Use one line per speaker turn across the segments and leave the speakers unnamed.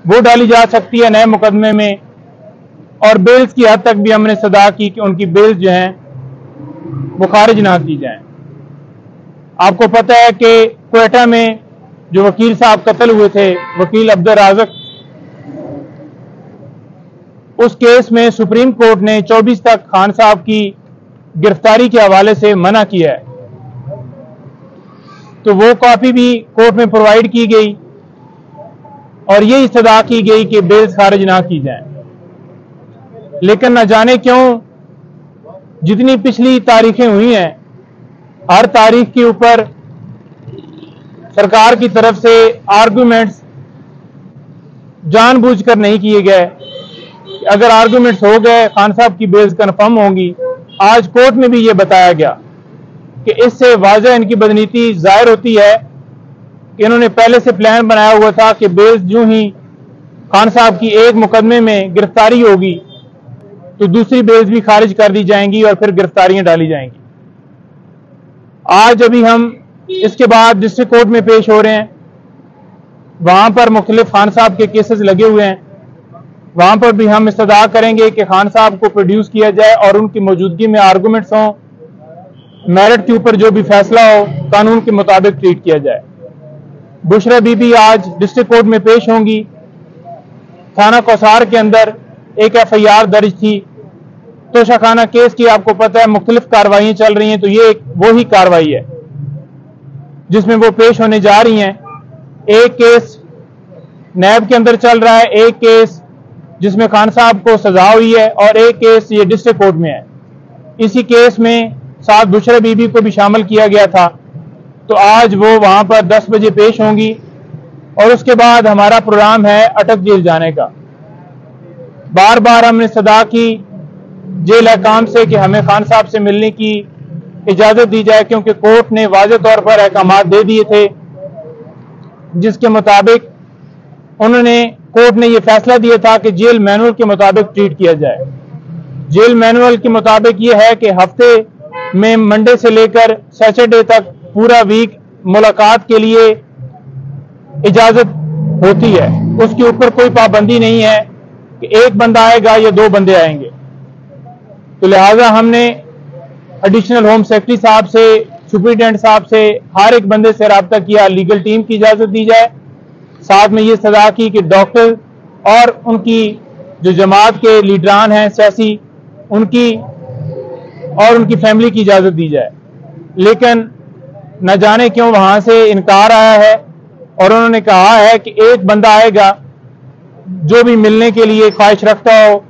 वो डाली जा सकती है नए मुकदमे में। और बेल्स की हद तक भी हमने सदा की कि उनकी बेल्स जो हैं वो खारिज ना की जाएं। आपको पता है कि क्वेटा में जो वकील साहब कत्ल हुए थे, वकील अब्दुल राज़िक, उस केस में सुप्रीम कोर्ट ने 24 तक खान साहब की गिरफ्तारी के हवाले से मना किया है। तो वो कॉपी भी कोर्ट में प्रोवाइड की गई और ये इस्तदा की गई कि बेल्स खारिज ना की जाएं। लेकिन न जाने क्यों जितनी पिछली तारीखें हुई हैं, हर तारीख के ऊपर सरकार की तरफ से आर्गुमेंट्स जानबूझकर नहीं किए गए। अगर आर्गुमेंट्स हो गए, खान साहब की बेल्स कन्फर्म होंगी। आज कोर्ट में भी ये बताया गया कि इससे वाज़ह इनकी बदनीति जाहिर होती है कि इन्होंने पहले से प्लान बनाया हुआ था कि बेल्स यूं ही खान साहब की एक मुकदमे में गिरफ्तारी होगी तो दूसरी बेल्स भी खारिज कर दी जाएंगी और फिर गिरफ्तारियां डाली जाएंगी। आज अभी हम इसके बाद डिस्ट्रिक्ट कोर्ट में पेश हो रहे हैं, वहां पर मुख्तलिफ खान साहब के केसेस लगे हुए हैं। वहां पर भी हम इस्तदा करेंगे कि खान साहब को प्रोड्यूस किया जाए और उनकी मौजूदगी में आर्गूमेंट्स हों, मेरिट के ऊपर जो भी फैसला हो कानून के मुताबिक ट्रीट किया जाए। बुशरा बीबी आज डिस्ट्रिक्ट कोर्ट में पेश होंगी। थाना कौसार के अंदर एक FIR दर्ज थी। तोशाखाना केस की आपको पता है मुख्तलिफ कार्रवाई चल रही हैं, तो ये एक वो ही कार्रवाई है जिसमें वो पेश होने जा रही हैं। एक केस नैब के अंदर चल रहा है, एक केस जिसमें खान साहब को सजा हुई है और एक केस ये डिस्ट्रिक्ट कोर्ट में है। इसी केस में साथ बुशरा बीबी को भी शामिल किया गया था। तो आज वो वहां पर 10 बजे पेश होंगी और उसके बाद हमारा प्रोग्राम है अटक जेल जाने का। बार बार हमने सदा की जेल हकाम से कि हमें खान साहब से मिलने की इजाजत दी जाए, क्योंकि कोर्ट ने वाज़े तौर पर अहकाम दे दिए थे जिसके मुताबिक कोर्ट ने यह फैसला दिया था कि जेल मैनुअल के मुताबिक ट्रीट किया जाए। जेल मैनुअल के मुताबिक यह है कि हफ्ते में मंडे से लेकर सैटरडे तक पूरा वीक मुलाकात के लिए इजाजत होती है। उसके ऊपर कोई पाबंदी नहीं है कि एक बंदा आएगा या 2 बंदे आएंगे। तो लिहाजा हमने एडिशनल होम सेक्रेटरी साहब से, सुपरिटेंडेंट साहब से, हर एक बंदे से रब्ता किया, लीगल टीम की इजाजत दी जाए। साथ में ये सदा की कि डॉक्टर और उनकी जो जमात के लीडरान हैं सियासी, उनकी और उनकी फैमिली की इजाजत दी जाए। लेकिन न जाने क्यों वहां से इनकार आया है और उन्होंने कहा है कि एक बंदा आएगा जो भी मिलने के लिए ख्वाहिश रखता हो,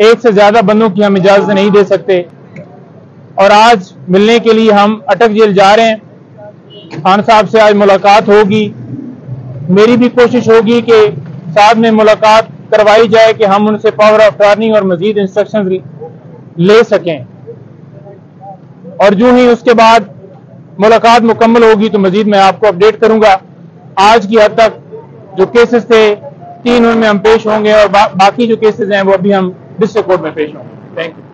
एक से ज्यादा बंदों की हम इजाजत नहीं दे सकते। और आज मिलने के लिए हम अटक जेल जा रहे हैं। खान साहब से आज मुलाकात होगी। मेरी भी कोशिश होगी कि साहब में मुलाकात करवाई जाए कि हम उनसे पावर ऑफ अटॉर्नी और मजीद इंस्ट्रक्शन ले सकें। और जो ही उसके बाद मुलाकात मुकम्मल होगी तो मजीद मैं आपको अपडेट करूंगा। आज की हद तक जो केसेस थे 3 उनमें हम पेश होंगे और बाकी जो केसेस हैं वो अभी हम डिस्ट्रिक्ट कोर्ट में पेश होंगे। Thank you.